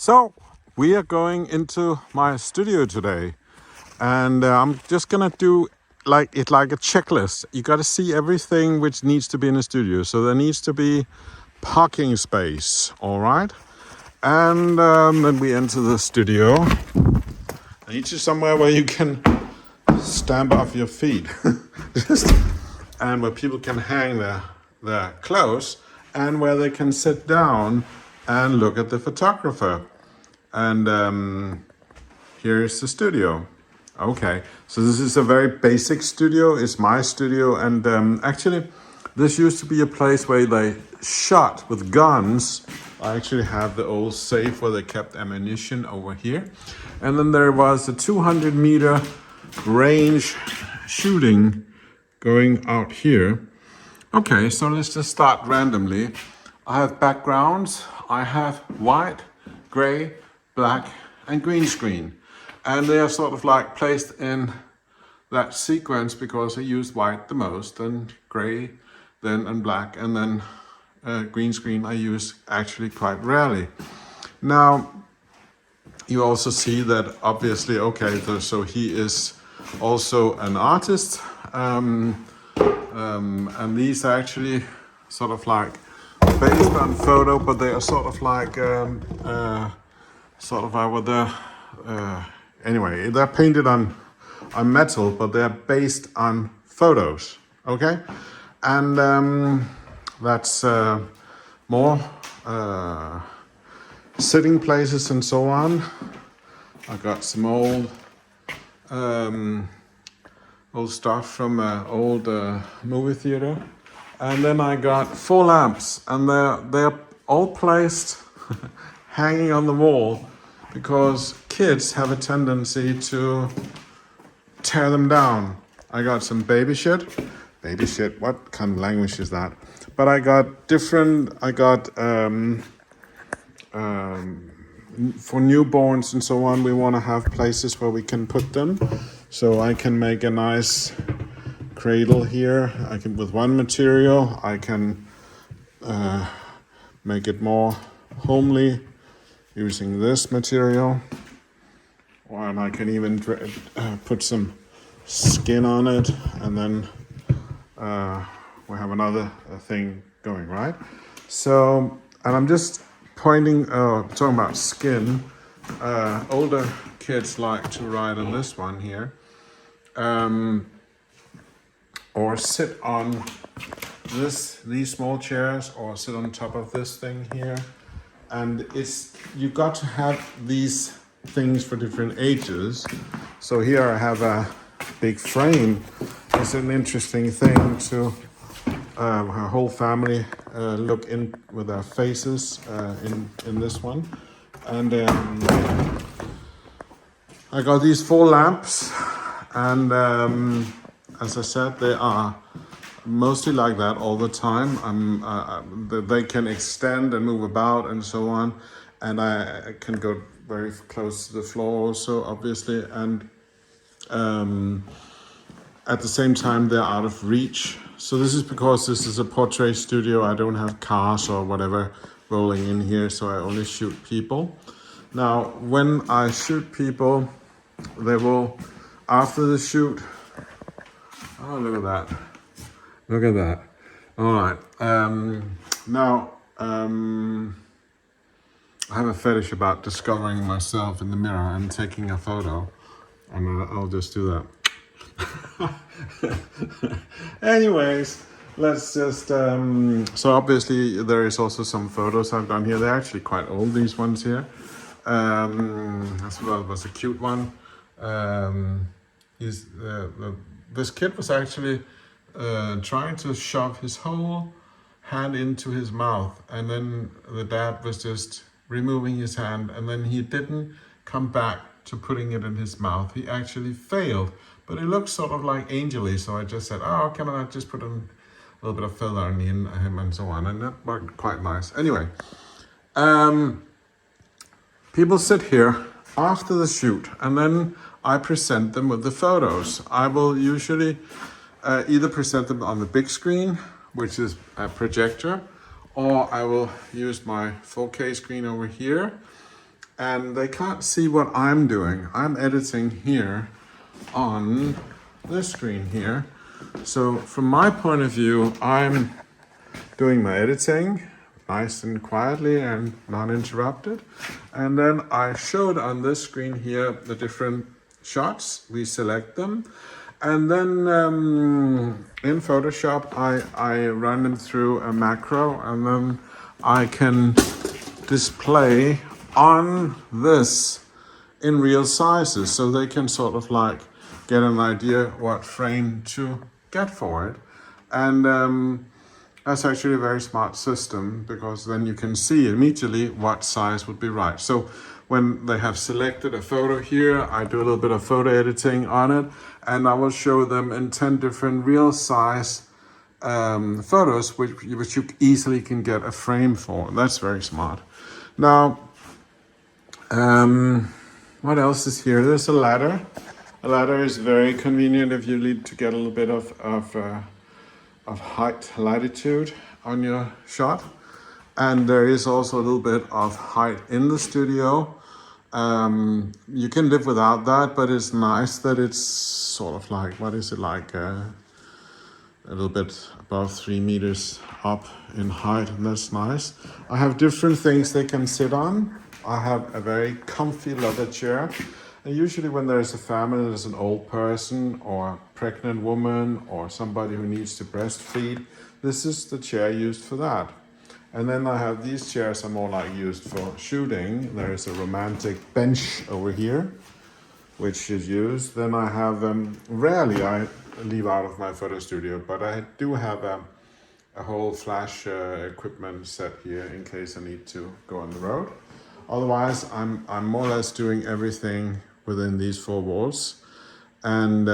So we are going into my studio today, and I'm just gonna do like a checklist. You got to see everything which needs to be in a studio. So there needs to be parking space, all right, and then we enter the studio. I need you somewhere where you can stand off your feet, and where people can hang their clothes, and where they can sit down and look at the photographer. And here is the studio. Okay, so this is a very basic studio. It's my studio, and actually, this used to be a place where they shot with guns. I actually have the old safe where they kept ammunition over here, and then there was a 200-meter range shooting going out here. Okay, so let's just start randomly. I have backgrounds. I have white, gray, black, and green screen. And they are sort of like placed in that sequence because I used white the most, and gray, then and black, and then green screen I use actually quite rarely. Now, you also see that obviously, okay, so he is also an artist. And these are actually sort of like based on photo, but they are sort of like with the anyway, they're painted on metal, but they're based on photos. Okay, and that's more sitting places and so on. I got some old stuff from an old movie theater, and then I got 4 lamps, and they're all placed hanging on the wall because kids have a tendency to tear them down. I got some baby shit, what kind of language is that? But I got for newborns and so on, we want to have places where we can put them. So I can make a nice cradle here. I can, with one material, I can make it more homely using this material. And I can even put some skin on it, and then we have another thing going, right? So, and I'm just talking about skin. Older kids like to ride on this one here, or sit on these small chairs, or sit on top of this thing here. And you got to have these things for different ages. So here I have a big frame. It's an interesting thing to her whole family look in with their faces in this one. And I got these 4 lamps, and as I said, they are mostly like that all the time. They can extend and move about and so on, and I can go very close to the floor also, obviously, and at the same time they're out of reach. So this is because this is a portrait studio. I don't have cars or whatever rolling in here, so I only shoot people. Now, when I shoot people, they will, after the shoot, oh, look at that. Look at that. All right. Now, I have a fetish about discovering myself in the mirror and taking a photo, and I'll just do that. Anyways, let's just, so obviously there is also some photos I've done here. They're actually quite old, these ones here. This was a cute one. This kid was actually trying to shove his whole hand into his mouth, and then the dad was just removing his hand, and then he didn't come back to putting it in his mouth. He actually failed, but it looked sort of like angelly, so I just said, oh, can I just put a little bit of filler on him and so on, and that worked quite nice. Anyway, people sit here after the shoot, and then I present them with the photos. I will usually either present them on the big screen, which is a projector, or I will use my 4K screen over here, and they can't see what I'm doing. I'm editing here on this screen here. So from my point of view, I'm doing my editing nice and quietly and non-interrupted. And then I showed on this screen here the different shots. We select them. And then in Photoshop, I run them through a macro, and then I can display on this in real sizes, so they can sort of like get an idea what frame to get for it. And that's actually a very smart system, because then you can see immediately what size would be right. So when they have selected a photo here, I do a little bit of photo editing on it, and I will show them in 10 different real size photos, which you easily can get a frame for. That's very smart. Now, what else is here? There's a ladder. A ladder is very convenient if you need to get a little bit of height, latitude on your shot. And there is also a little bit of height in the studio. You can live without that, but it's nice that it's sort of like, what is it, like a little bit above 3 meters up in height, and that's nice. I have different things they can sit on. I have a very comfy leather chair. And usually when there's a family, there's an old person or a pregnant woman or somebody who needs to breastfeed, this is the chair used for that. And then I have these chairs are more like used for shooting. There is a romantic bench over here, which is used. Then I have, rarely I leave out of my photo studio, but I do have a whole flash equipment set here in case I need to go on the road. Otherwise, I'm more or less doing everything within these 4 walls. And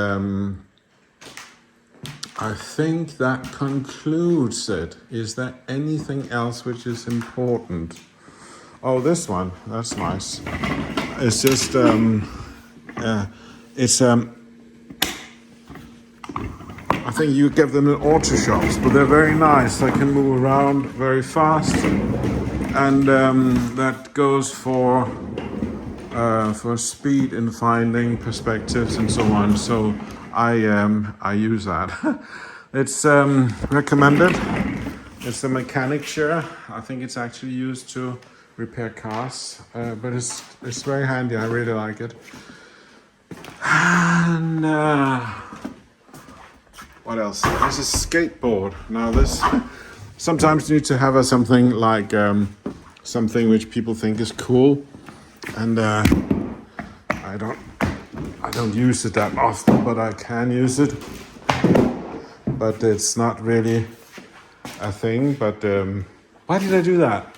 I think that concludes it. Is there anything else which is important? Oh, this one, that's nice. It's just, I think you get them in auto shops, but they're very nice. They can move around very fast. And that goes for speed in finding perspectives and so on. So I use that. It's recommended. It's a mechanic chair. I think it's actually used to repair cars, but it's very handy. I really like it. And what else? There's a skateboard. Now this, sometimes you need to have something like something which people think is cool, and I don't use it that often, but I can use it. But it's not really a thing. But why did I do that?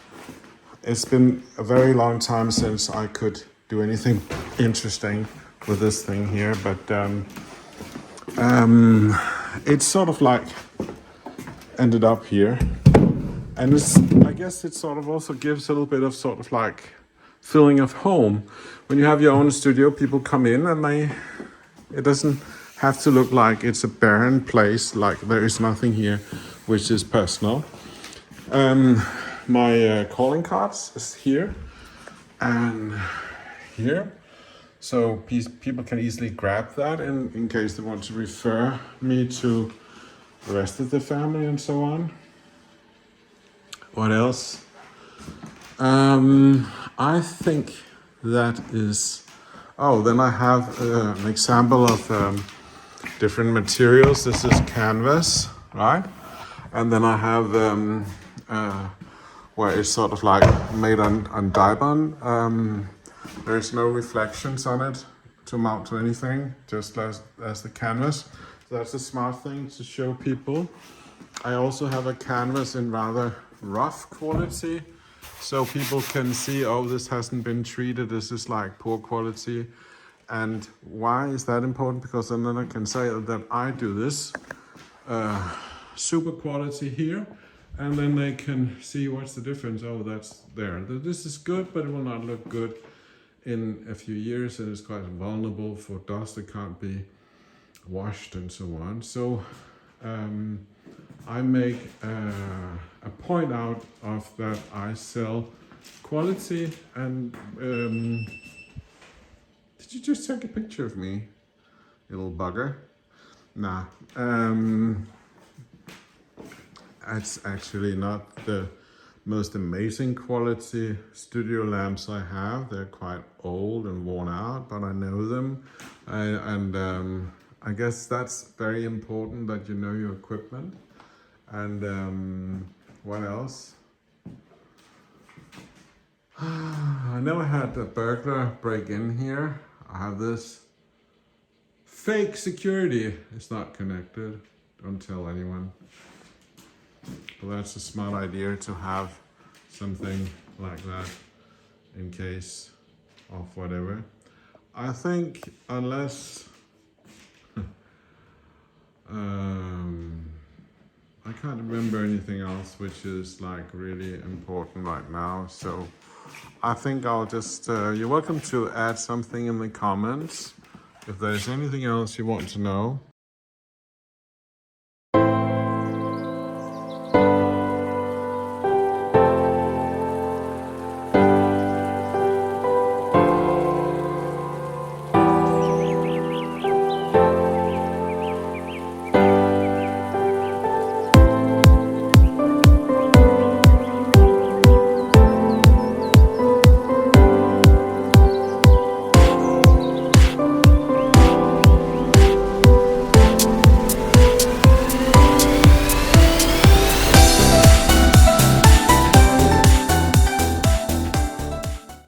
It's been a very long time since I could do anything interesting with this thing here. But it's sort of like ended up here. And I guess it sort of also gives a little bit of sort of like feeling of home. When you have your own studio, people come in and it doesn't have to look like it's a barren place, like there is nothing here which is personal. My calling cards is here and here. So people can easily grab that in case they want to refer me to the rest of the family and so on. What else? I think that is... Oh, then I have an example of different materials. This is canvas, right? And then I have where it's sort of like made on Dibond. There's no reflections on it to mount to anything, just as the canvas. So that's a smart thing to show people. I also have a canvas in rather rough quality, so people can see, oh, this hasn't been treated, this is like poor quality. And why is that important? Because then I can say that I do this super quality here, and then they can see what's the difference. Oh, that's there. This is good, but it will not look good in a few years, and it's quite vulnerable for dust. It can't be washed and so on. So I make a point out of that I sell quality and did you just take a picture of me, you little bugger? Nah. It's actually not the most amazing quality studio lamps I have. They're quite old and worn out, but I know them. I guess that's very important that you know your equipment. And what else? I never had a burglar break in here. I have this fake security. It's not connected. Don't tell anyone. But that's a smart idea to have something like that in case of whatever. I think unless I can't remember anything else which is like really important right now. So I think I'll just, you're welcome to add something in the comments if there's anything else you want to know.